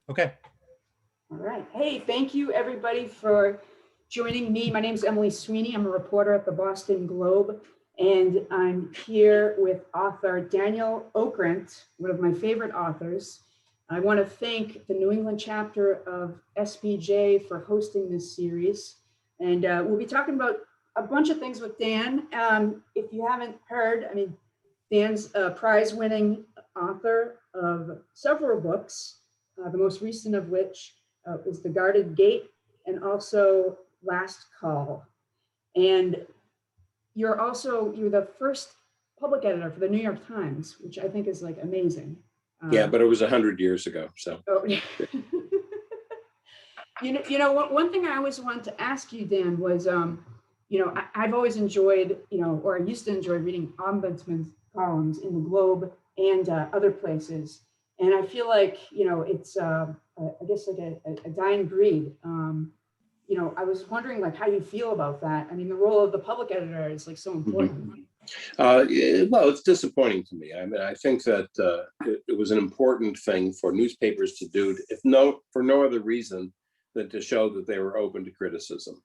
Okay. All right. Hey, thank you everybody for joining me. My name is Emily Sweeney. I'm a reporter at the Boston Globe, and I'm here with author Daniel Okrent, one of my favorite authors. I want to thank the New England chapter of SPJ for hosting this series. And we'll be talking about a bunch of things with Dan. If you haven't heard, Dan's a prize-winning author of several books, the most recent of which is The Guarded Gate and also Last Call. And you're the first public editor for the New York Times, which I think is like amazing. Yeah, but it was 100 years ago, so. Oh, yeah. One thing I always wanted to ask you, Dan, was, I've always enjoyed, or I used to enjoy reading ombudsman columns in the Globe and other places. And I feel like, it's, I guess, like a dying breed. I was wondering, like, how you feel about that. I mean, the role of the public editor is like so important. Well, it's disappointing to me. I mean, I think that it was an important thing for newspapers to do, for no other reason than to show that they were open to criticism.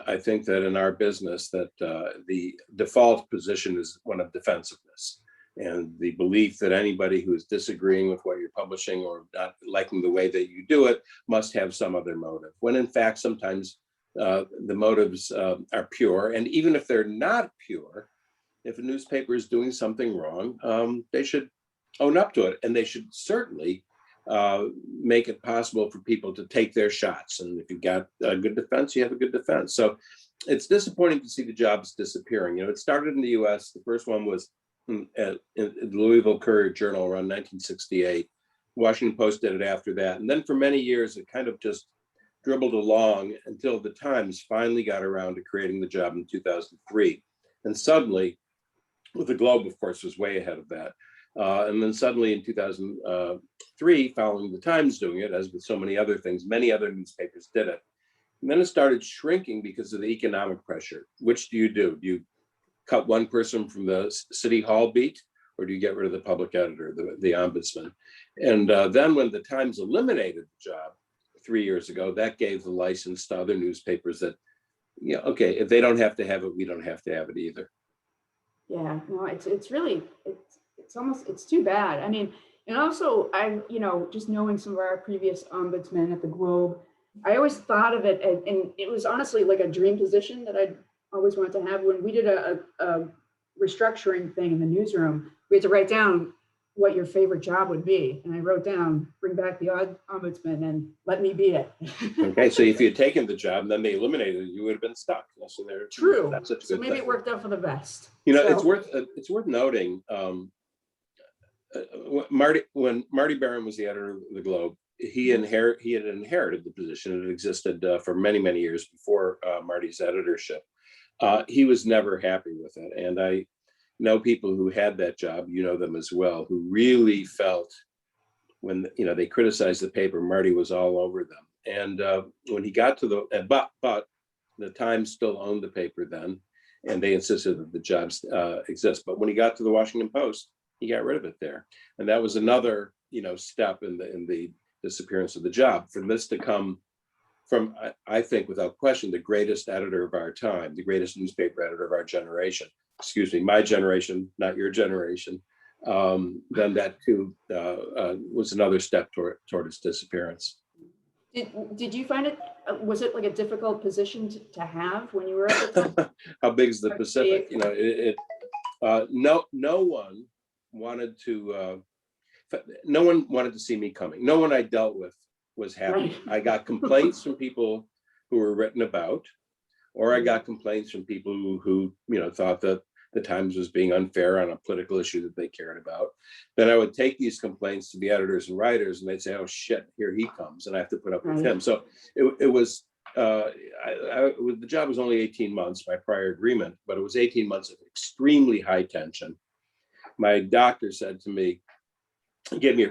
I think that in our business that the default position is one of defensiveness, and the belief that anybody who is disagreeing with what you're publishing or not liking the way that you do it must have some other motive, when in fact sometimes the motives are pure. And even if they're not pure, if a newspaper is doing something wrong, they should own up to it, and they should certainly make it possible for people to take their shots. And if you've got a good defense, you have a good defense. So it's disappointing to see the jobs disappearing. It started in the US. The first one was in the Louisville Courier-Journal around 1968. Washington Post did it after that. And then for many years, it kind of just dribbled along until the Times finally got around to creating the job in 2003. And suddenly, well, the Globe, of course, was way ahead of that. And then suddenly in 2003, following the Times doing it, as with so many other things, many other newspapers did it. And then it started shrinking because of the economic pressure. Which do? Do you cut one person from the city hall beat, or do you get rid of the public editor, the ombudsman? And then when the Times eliminated the job 3 years ago, that gave the license to other newspapers that, okay, if they don't have to have it, we don't have to have it either. Yeah, no, it's really, it's too bad. I mean, and also just knowing some of our previous ombudsmen at the Globe, I always thought of it, and it was honestly like a dream position that I'd always wanted to have. When we did a restructuring thing in the newsroom, we had to write down what your favorite job would be. And I wrote down, bring back the ombudsman and let me be it. Okay, so if you had taken the job and then they eliminated it, you would have been stuck. So True. That's such a so good maybe thing. It worked out for the best. It's worth noting, when Marty Barron was the editor of the Globe, he had inherited the position. It existed for many, many years before Marty's editorship. He was never happy with it. And I know people who had that job, them as well, who really felt when, they criticized the paper, Marty was all over them. And when he got to but the Times still owned the paper then, and they insisted that the jobs exist. But when he got to the Washington Post, he got rid of it there. And that was another, step in the disappearance of the job. For this to come from, I think, without question, the greatest editor of our time, the greatest newspaper editor of our generation, excuse me, my generation, not your generation, then that too was another step toward its disappearance. Did you find it, was it like a difficult position to have when you were at the time? How big is the Pacific? No one wanted to see me coming. No one I dealt with was happy. Right. I got complaints from people who were written about, or I got complaints from people who thought that the Times was being unfair on a political issue that they cared about. Then I would take these complaints to the editors and writers, and they'd say, "Oh shit, here he comes," and I have to put up with him. So it was. The job was only 18 months, my prior agreement, but it was 18 months of extremely high tension. My doctor said to me, he gave me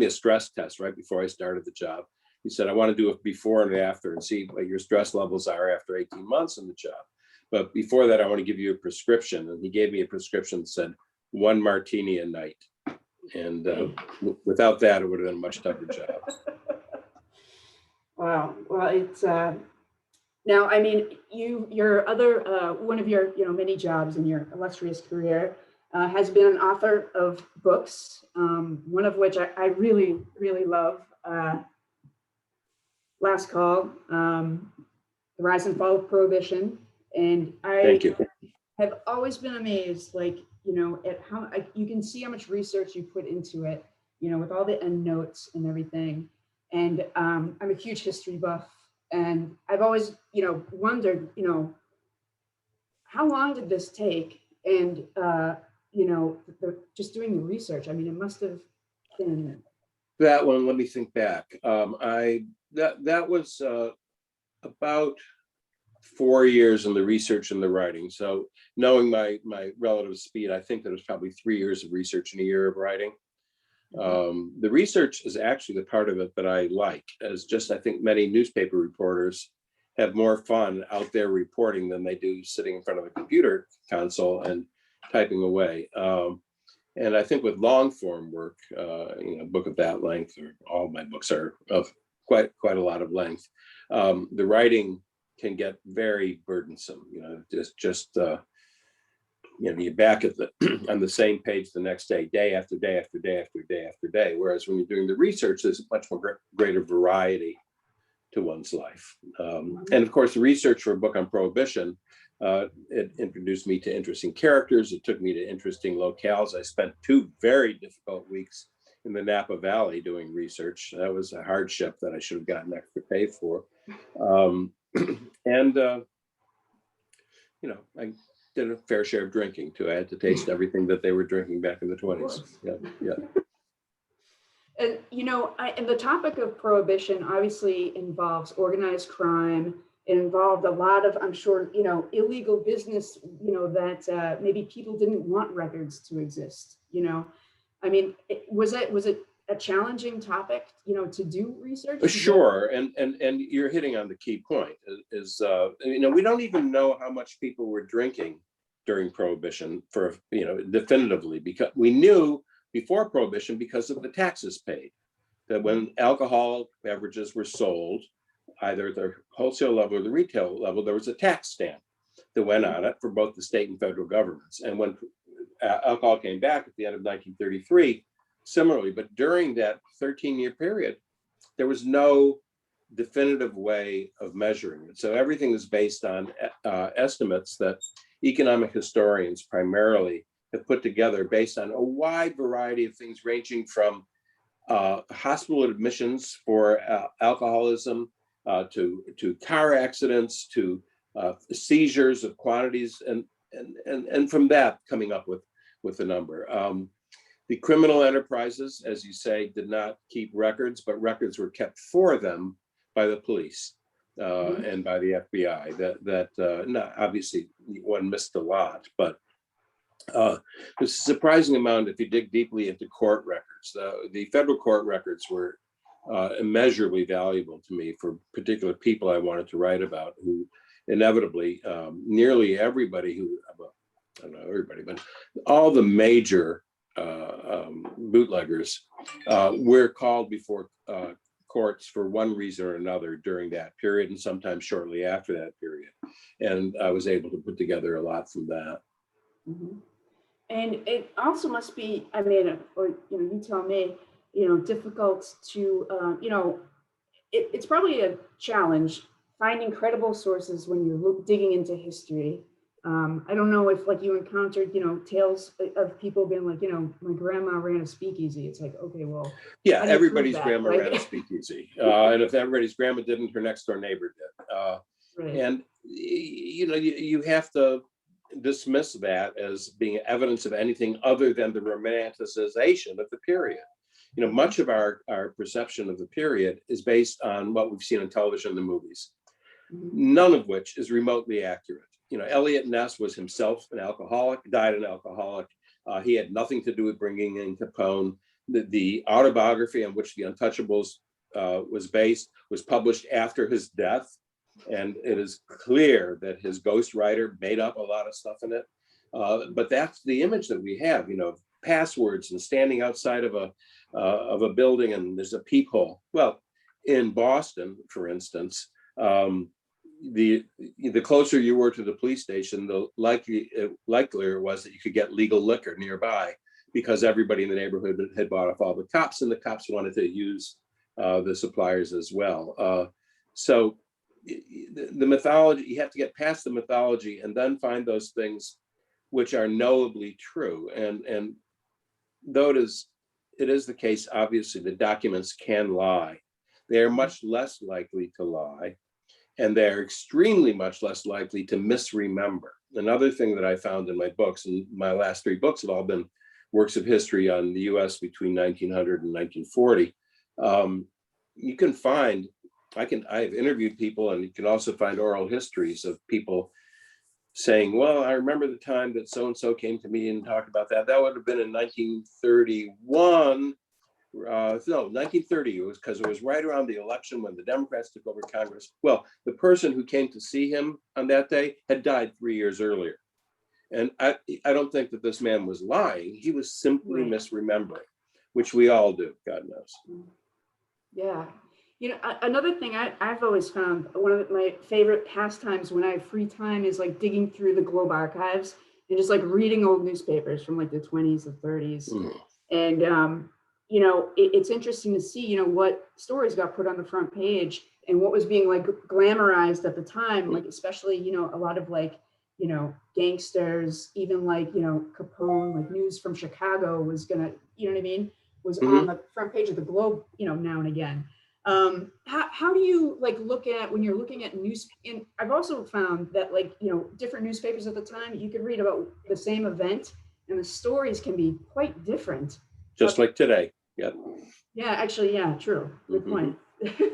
a stress test right before I started the job. He said, "I want to do a before and after and see what your stress levels are after 18 months in the job. But before that, I want to give you a prescription." And he gave me a prescription that said 1 martini a night. And without that, it would have been a much tougher job. Wow. Well, it's now, I mean, your other one of your many jobs in your illustrious career has been an author of books, one of which I really, really love, Last Call, The Rise and Fall of Prohibition. And Thank you. have always been amazed, like, at how you can see how much research you put into it, with all the endnotes and everything. And I'm a huge history buff, and I've always, wondered, how long did this take? And, just doing the research, I mean, it must have been. That one, let me think back. That was about 4 years in the research and the writing. So knowing my relative speed, I think that it was probably 3 years of research and a year of writing. The research is actually the part of it that I like, as just I think many newspaper reporters have more fun out there reporting than they do sitting in front of a computer console and typing away. And I think with long form work, a book of that length, or all my books are of quite a lot of length, the writing can get very burdensome. You're back at on the same page the next day after day after day after day after day. Whereas when you're doing the research, there's a much more greater variety to one's life. And of course, the research for a book on Prohibition, it introduced me to interesting characters. It took me to interesting locales. I spent 2 very difficult weeks in the Napa Valley doing research. That was a hardship that I should have gotten extra pay for. I did a fair share of drinking too. I had to taste everything that they were drinking back in the 20s. Yeah. And and the topic of prohibition obviously involves organized crime. It involved a lot of, I'm sure, illegal business, that maybe people didn't want records to exist. I mean, was it a challenging topic, to do research? Sure, and you're hitting on the key point. Is we don't even know how much people were drinking during Prohibition definitively, because we knew before Prohibition because of the taxes paid, that when alcohol beverages were sold, either at the wholesale level or the retail level, there was a tax stamp that went on it for both the state and federal governments. And when alcohol came back at the end of 1933, similarly, but during that 13-year period, there was no definitive way of measuring it. So everything is based on estimates that economic historians primarily have put together based on a wide variety of things, ranging from hospital admissions for alcoholism to car accidents to seizures of quantities, and from that coming up with the number. The criminal enterprises, as you say, did not keep records, but records were kept for them by the police and by the FBI. That obviously one missed a lot, but there's a surprising amount if you dig deeply into court records. The federal court records were immeasurably valuable to me for particular people I wanted to write about, who inevitably, nearly everybody who, well, I don't know everybody, but all the major bootleggers were called before courts for one reason or another during that period, and sometimes shortly after that period. And I was able to put together a lot from that. Mm-hmm. And it also must be, I mean, or you tell me, difficult to, it's probably a challenge finding credible sources when you're digging into history. I don't know if you encountered, tales of people being like, my grandma ran a speakeasy. It's like, okay, well. Yeah, everybody's grandma ran a speakeasy. And if everybody's grandma didn't, her next door neighbor did. Right. And, you have to dismiss that as being evidence of anything other than the romanticization of the period. Much of our perception of the period is based on what we've seen on television and the movies, none of which is remotely accurate. Eliot Ness was himself an alcoholic, died an alcoholic. He had nothing to do with bringing in Capone. The autobiography on which The Untouchables was based was published after his death. And it is clear that his ghostwriter made up a lot of stuff in it. But that's the image that we have, passwords and standing outside of a building and there's a peephole. Well, in Boston, for instance, the closer you were to the police station, the likelier it was that you could get legal liquor nearby, because everybody in the neighborhood had bought off all the cops, and the cops wanted to use the suppliers as well. So the mythology, you have to get past the mythology and then find those things which are knowably true. And though it is the case, obviously, the documents can lie. They are much less likely to lie, and they're extremely much less likely to misremember. Another thing that I found in my books, and my last 3 books have all been works of history on the US between 1900 and 1940. You can find, I've interviewed people, and you can also find oral histories of people saying, well, I remember the time that so-and-so came to me and talked about that. That would have been in 1931. No, 1930, it was because it was right around the election when the Democrats took over Congress. Well, the person who came to see him on that day had died 3 years earlier. And I don't think that this man was lying. He was simply misremembering, which we all do, God knows. Yeah. You know, another thing I've always found, one of my favorite pastimes when I have free time is like digging through the Globe archives and just like reading old newspapers from like the 20s, the 30s. And, you know, it's interesting to see, you know, what stories got put on the front page and what was being like glamorized at the time, like especially, you know, a lot of like, you know, gangsters, even like, you know, Capone, like News from Chicago was gonna, you know what I mean, was on the front page of the Globe, you know, now and again. How do you like look at when you're looking at news? And I've also found that like, you know, different newspapers at the time, you could read about the same event and the stories can be quite different. Just like today. Yeah. Yeah, actually, yeah, true. Good point.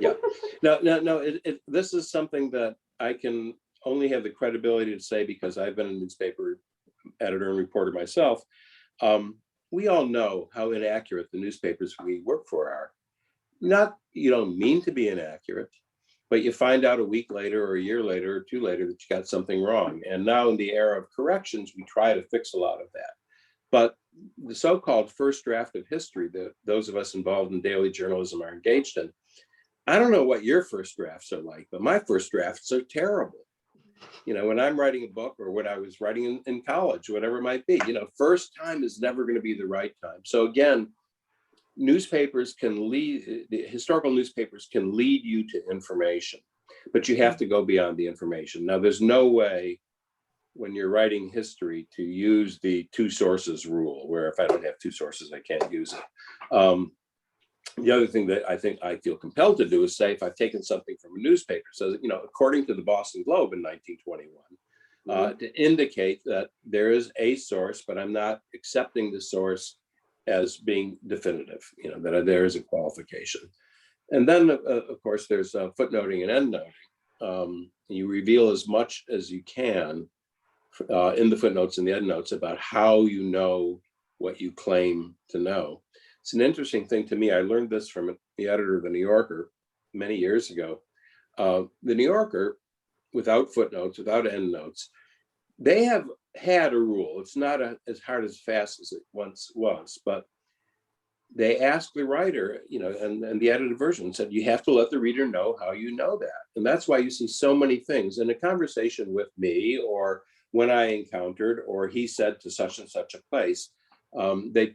Yeah. No, this is something that I can only have the credibility to say because I've been a newspaper editor and reporter myself. We all know how inaccurate the newspapers we work for are. Not, you don't mean to be inaccurate, but you find out a week later or a year later or 2 later that you got something wrong. And now in the era of corrections, we try to fix a lot of that. But the so-called first draft of history that those of us involved in daily journalism are engaged in, I don't know what your first drafts are like, but my first drafts are terrible. You know, when I'm writing a book or when I was writing in college, whatever it might be, you know, first time is never going to be the right time. So again, newspapers can lead, the historical newspapers can lead you to information, but you have to go beyond the information. Now, there's no way when you're writing history to use the 2 sources rule, where if I don't have 2 sources, I can't use it. The other thing that I think I feel compelled to do is say, if I've taken something from a newspaper, so, you know, according to the Boston Globe in 1921, to indicate that there is a source, but I'm not accepting the source as being definitive, you know, that there is a qualification. And then, of course, there's footnoting and endnoting. You reveal as much as you can in the footnotes and the endnotes about how you know what you claim to know. It's an interesting thing to me. I learned this from the editor of the New Yorker many years ago. The New Yorker, without footnotes, without endnotes, they have had a rule. It's not as hard as fast as it once was, but they asked the writer, you know, and the edited version said, you have to let the reader know how you know that. And that's why you see so many things in a conversation with me, or when I encountered, or he said to such and such a place, they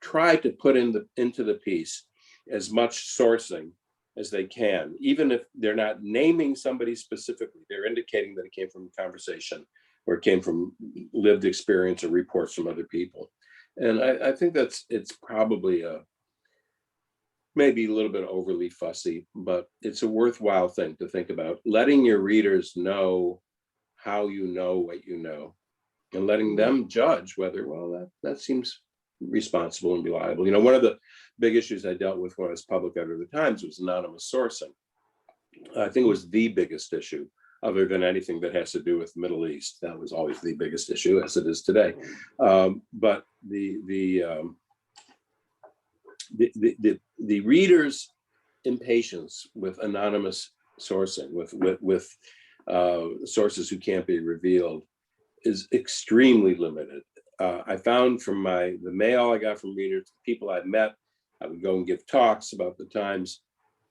try to put into the piece as much sourcing as they can, even if they're not naming somebody specifically. They're indicating that it came from a conversation or it came from lived experience or reports from other people. And I think it's probably maybe a little bit overly fussy, but it's a worthwhile thing to think about, letting your readers know how you know what you know, and letting them judge whether, well, that seems responsible and reliable. You know, one of the big issues I dealt with when I was public editor of the Times was anonymous sourcing. I think it was the biggest issue, other than anything that has to do with the Middle East. That was always the biggest issue, as it is today. But the reader's impatience with anonymous sourcing, with sources who can't be revealed, is extremely limited. I found from the mail I got from readers, people I've met, I would go and give talks about the Times.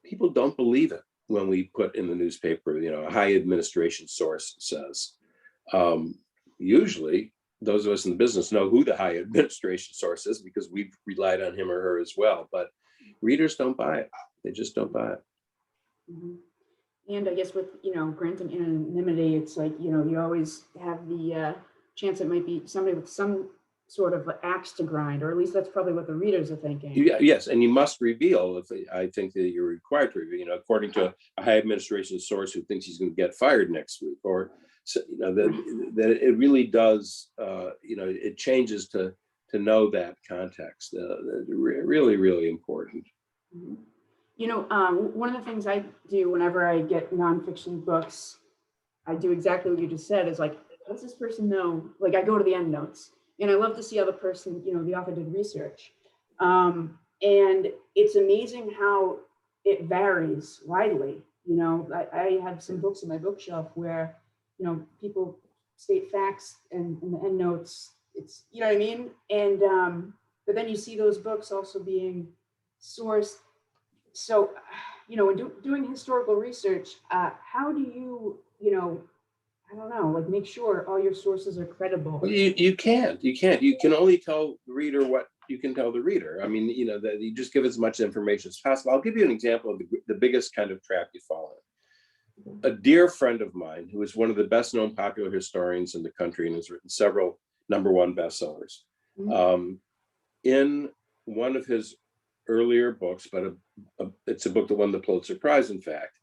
People don't believe it when we put in the newspaper, a high administration source says. Usually, those of us in the business know who the high administration source is because we've relied on him or her as well. But readers don't buy it. They just don't buy it. Mm-hmm. And I guess with, granting anonymity, it's like, you always have the chance it might be somebody with some sort of axe to grind, or at least that's probably what the readers are thinking. Yes, and you must reveal, I think that you're required to reveal, according to a high administration source who thinks he's going to get fired next week, or, that it really does, it changes to know that context. Really, really important. Mm-hmm. One of the things I do whenever I get nonfiction books, I do exactly what you just said, is like, does this person know? Like, I go to the end notes, and I love to see how the person, the author did research. And it's amazing how it varies widely. I have some books in my bookshelf where, people state facts and in the end notes, it's, you know what I mean? And, but then you see those books also being sourced. So, when doing historical research, how do you, I don't know, like make sure all your sources are credible? Well, you can't. You can only tell the reader what you can tell the reader. I mean, that you just give as much information as possible. I'll give you an example of the biggest kind of trap you fall in. A dear friend of mine, who is one of the best known popular historians in the country and has written several #1 bestsellers, mm-hmm. In one of his earlier books, but it's a book that won the Pulitzer Prize, in fact,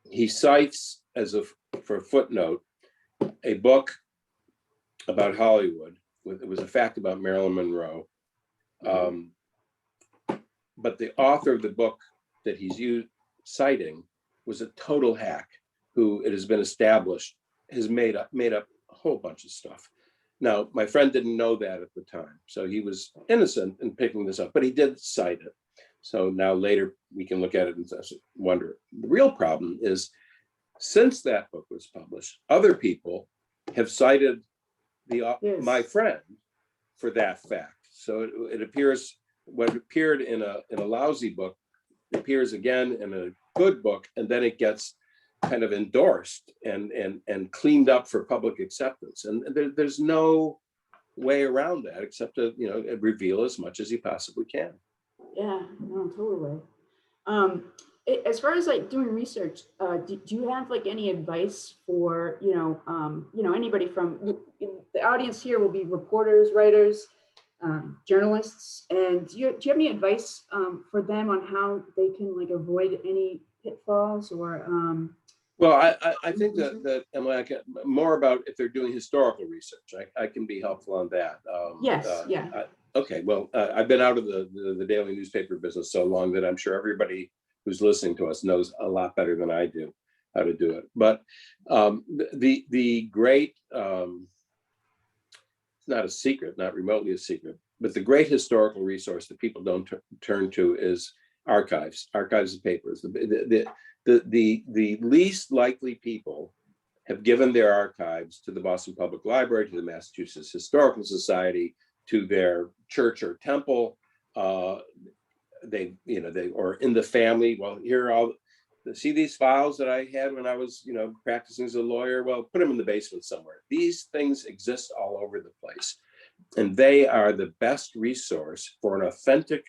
he cites for a footnote a book about Hollywood. It was a fact about Marilyn Monroe. But the author of the book that he's citing was a total hack who, it has been established, has made up a whole bunch of stuff. Now, my friend didn't know that at the time, so he was innocent in picking this up, but he did cite it. So now later we can look at it and wonder. The real problem is, since that book was published, other people have cited my friend for that fact. So it appears, what appeared in a lousy book appears again in a good book, and then it gets kind of endorsed and cleaned up for public acceptance. And there's no way around that except to reveal as much as you possibly can. Yeah, no, totally. As far as like doing research, do you have like any advice for anybody from the audience here? Will be reporters, writers, journalists, and do you have any advice for them on how they can like avoid any pitfalls or? Well, I think that Emily, more about if they're doing historical research, I can be helpful on that. Yes, yeah. Okay, well, I've been out of the daily newspaper business so long that I'm sure everybody who's listening to us knows a lot better than I do how to do it. But the great, it's not a secret, not remotely a secret, but the great historical resource that people don't turn to is archives of papers. The least likely people have given their archives to the Boston Public Library, to the Massachusetts Historical Society, to their church or temple. They or in the family. Well, here see these files that I had when I was practicing as a lawyer. Well, put them in the basement somewhere. These things exist all over the place, and they are the best resource for an authentic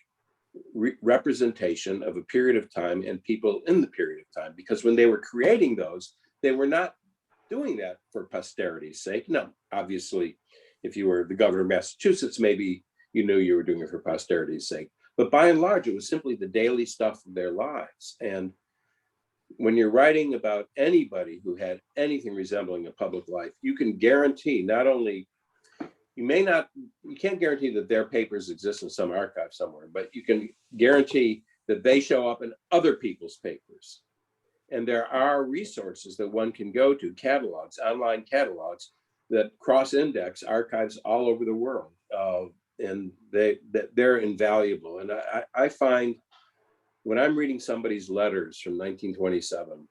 representation of a period of time and people in the period of time. Because when they were creating those, they were not doing that for posterity's sake. No, obviously, if you were the governor of Massachusetts, maybe you knew you were doing it for posterity's sake. But by and large, it was simply the daily stuff of their lives. And when you're writing about anybody who had anything resembling a public life, you can guarantee not only, you can't guarantee that their papers exist in some archive somewhere, but you can guarantee that they show up in other people's papers. And there are resources that one can go to, catalogs, online catalogs that cross-index archives all over the world. And they're invaluable. And I find when I'm reading somebody's letters from 1927,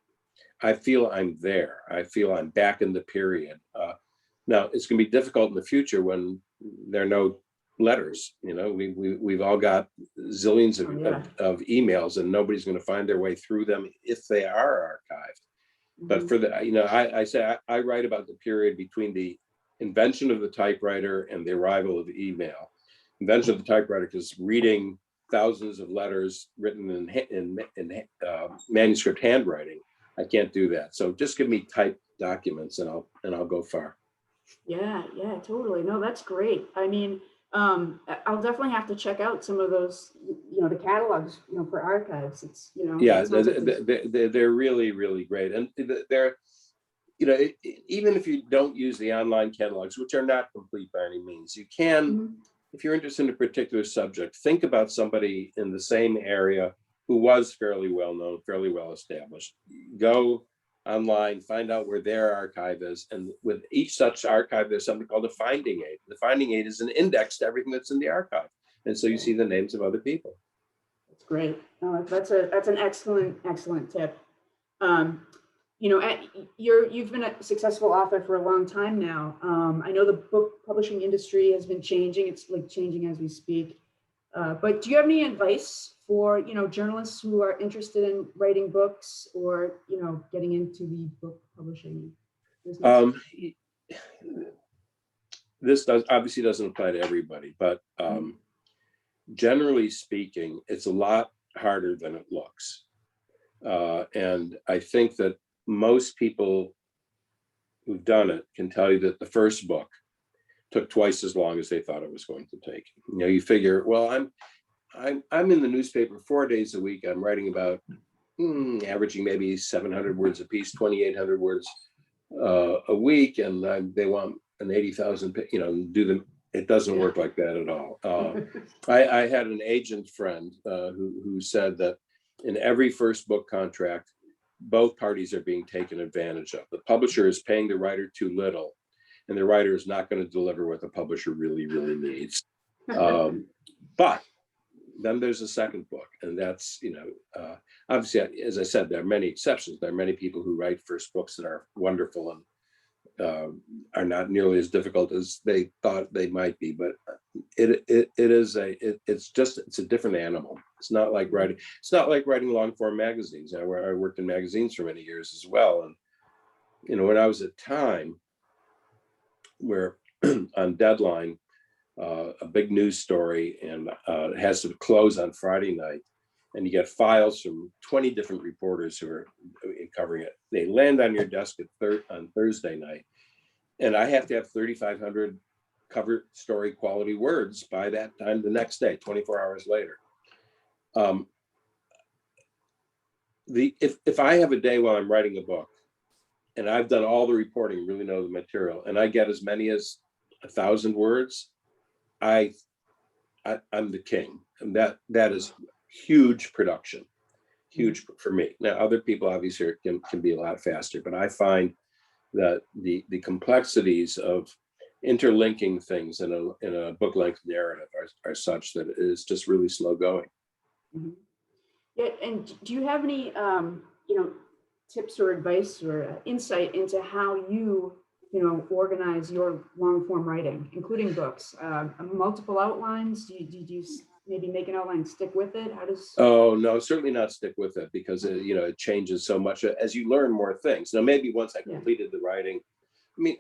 I feel I'm there. I feel I'm back in the period. Now, it's going to be difficult in the future when there are no letters. We've all got zillions of emails, and nobody's going to find their way through them if they are archived. But for the, I say I write about the period between the invention of the typewriter and the arrival of email. Invention of the typewriter, because reading thousands of letters written in manuscript handwriting, I can't do that. So just give me typed documents, and I'll go far. Yeah, totally. No, that's great. I mean, I'll definitely have to check out some of those, the catalogs, for archives. It's, yeah, they're really, really great. And they're, even if you don't use the online catalogs, which are not complete by any means, you can, if you're interested in a particular subject, think about somebody in the same area who was fairly well known, fairly well established. Go online, find out where their archive is. And with each such archive, there's something called a finding aid. The finding aid is an index to everything that's in the archive. And so you see the names of other people. That's great. That's an excellent tip. You've been a successful author for a long time now. I know the book publishing industry has been changing. It's like changing as we speak. But do you have any advice for, journalists who are interested in writing books or, getting into the book publishing business? This obviously doesn't apply to everybody, but generally speaking, it's a lot harder than it looks. And I think that most people who've done it can tell you that the first book took twice as long as they thought it was going to take. You figure, well, I'm in the newspaper 4 days a week. I'm writing about averaging maybe 700 words a piece, 2,800 words a week, and they want an 80,000, do them. It doesn't work like that at all. I had an agent friend who said that in every first book contract, both parties are being taken advantage of. The publisher is paying the writer too little, and the writer is not going to deliver what the publisher really, really needs. But then there's a second book, and that's, obviously, as I said, there are many exceptions. There are many people who write first books that are wonderful and are not nearly as difficult as they thought they might be, but it's a different animal. It's not like writing long form magazines. I worked in magazines for many years as well, and when I was at Time, where on deadline, a big news story, and it has to close on Friday night, and you get files from 20 different reporters who are covering it. They land on your desk on Thursday night, and I have to have 3,500 cover story quality words by that time the next day, 24 hours later. If I have a day while I'm writing a book, and I've done all the reporting, really know the material, and I get as many as 1,000 words, I'm the king, and that is huge production, huge for me. Now, other people obviously can be a lot faster, but I find that the complexities of interlinking things in a book length narrative are such that it is just really slow going. Mm-hmm. Yeah, and do you have any tips or advice or insight into how you organize your long form writing, including books? Multiple outlines? Do you maybe make an outline, stick with it? How does? Oh no, certainly not stick with it, because it changes so much as you learn more things. Now, maybe once I completed the writing, I mean,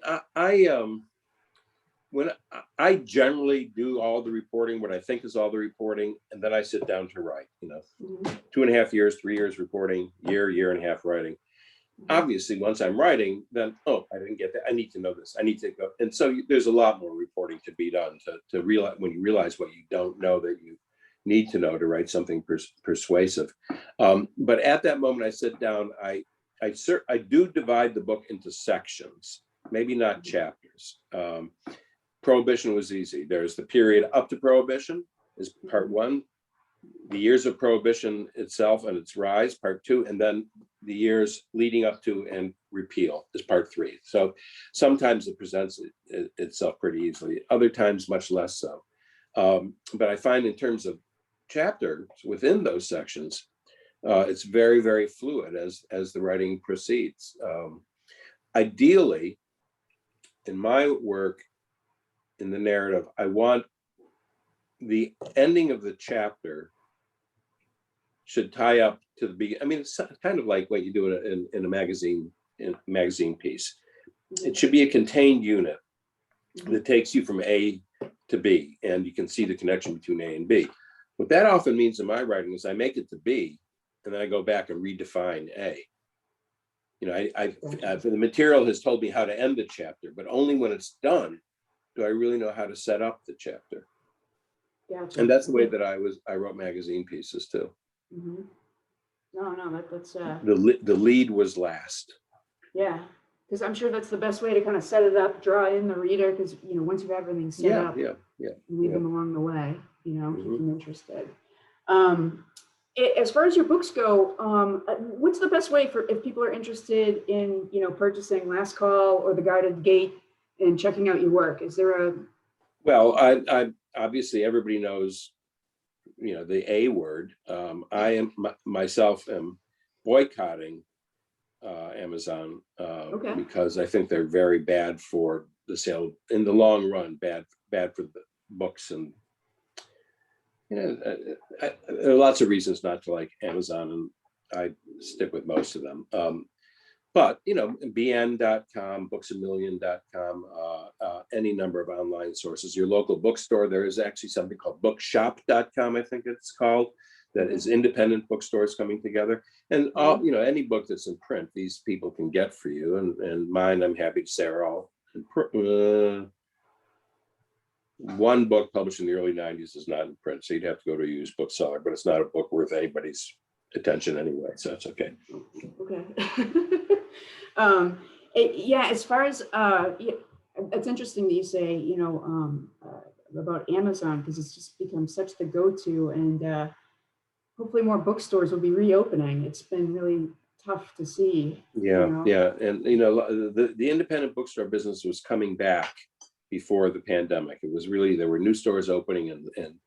when I generally do all the reporting, what I think is all the reporting, and then I sit down to write. 2.5 years, 3 years reporting, year and a half writing. Obviously, once I'm writing, then, I didn't get that. I need to know this. I need to go. And so there's a lot more reporting to be done to realize, when you realize what you don't know that you need to know to write something persuasive. But at that moment, I sit down, I do divide the book into sections, maybe not chapters. Prohibition was easy. There's the period up to Prohibition is part one. The years of Prohibition itself and its rise, part two, and then the years leading up to and repeal is part three. So sometimes it presents itself pretty easily, other times much less so. But I find in terms of chapters within those sections, it's very, very fluid as the writing proceeds. Ideally, in my work, in the narrative, I want the ending of the chapter should tie up to the beginning. I mean, it's kind of like what you do in a magazine piece. It should be a contained unit that takes you from A to B, and you can see the connection between A and B. What that often means in my writing is I make it to B, and then I go back and redefine A. You know, the material has told me how to end the chapter, but only when it's done do I really know how to set up the chapter. Gotcha. And that's the way that I wrote magazine pieces too. Mm-hmm. No, that's The lead was last. yeah, because I'm sure that's the best way to kind of set it up, draw in the reader, because once you have everything set up, Yeah. lead them along the way, keep Mm-hmm. them interested. As far as your books go, what's the best way for if people are interested in purchasing Last Call or The Guarded Gate and checking out your work? Is there a Well, I obviously everybody knows, the A word. I myself am boycotting Amazon because I think they're very bad for the sale in the long run. Bad for the books, and there are lots of reasons not to like Amazon, and I stick with most of them. But bn.com, booksamillion.com, any number of online sources. Your local bookstore, there is actually something called bookshop.com, I think it's called, that is independent bookstores coming together. And all, any book that's in print, these people can get for you. And mine, I'm happy to say, are all in print. One book published in the early 90s is not in print, so you'd have to go to a used bookseller, but it's not a book worth anybody's attention anyway, so it's okay. Okay. As far as it's interesting that you say about Amazon, because it's just become such the go-to, and hopefully more bookstores will be reopening. It's been really tough to see. Yeah, and the independent bookstore business was coming back before the pandemic. It was really, there were new stores opening, and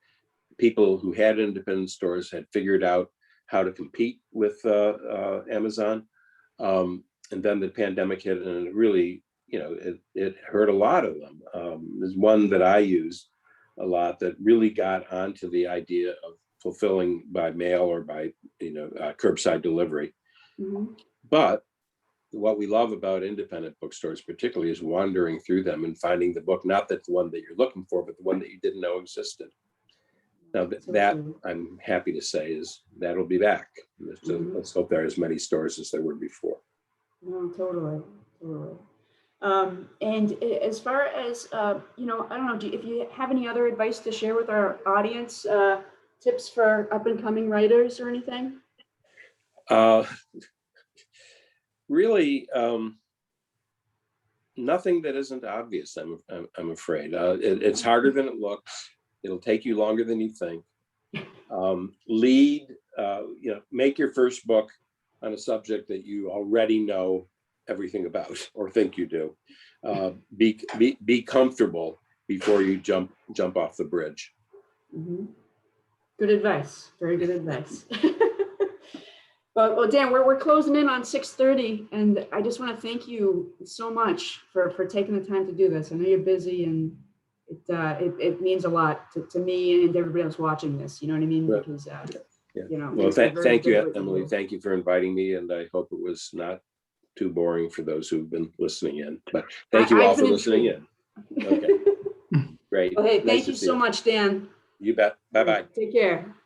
people who had independent stores had figured out how to compete with Amazon. And then the pandemic hit, and it really, it hurt a lot of them. There's one that I use a lot that really got onto the idea of fulfilling by mail or by, curbside delivery. Mm-hmm. But what we love about independent bookstores particularly is wandering through them and finding the book, not that the one that you're looking for, but the one that you didn't know existed. Now that I'm happy to say that'll be back. So let's hope there are as many stores as there were before. No, totally. And as far as I don't know, if you have any other advice to share with our audience, tips for up and coming writers or anything? Really, nothing that isn't obvious. I'm afraid it's harder than it looks. It'll take you longer than you think. Make your first book on a subject that you already know everything about or think you do. Be comfortable before you jump off the bridge. Mm-hmm. Good advice. Very good advice. Well, Dan, we're closing in on 6:30, and I just want to thank you so much for taking the time to do this. I know you're busy, and it means a lot to me and everybody else watching this. You know what I mean? Right. Because Well, thank you, Emily. Thank you for inviting me, and I hope it was not too boring for those who've been listening in. But thank you all for listening in. Okay, great. Well, hey, thank you so much, Dan. You bet. Bye-bye. Take care.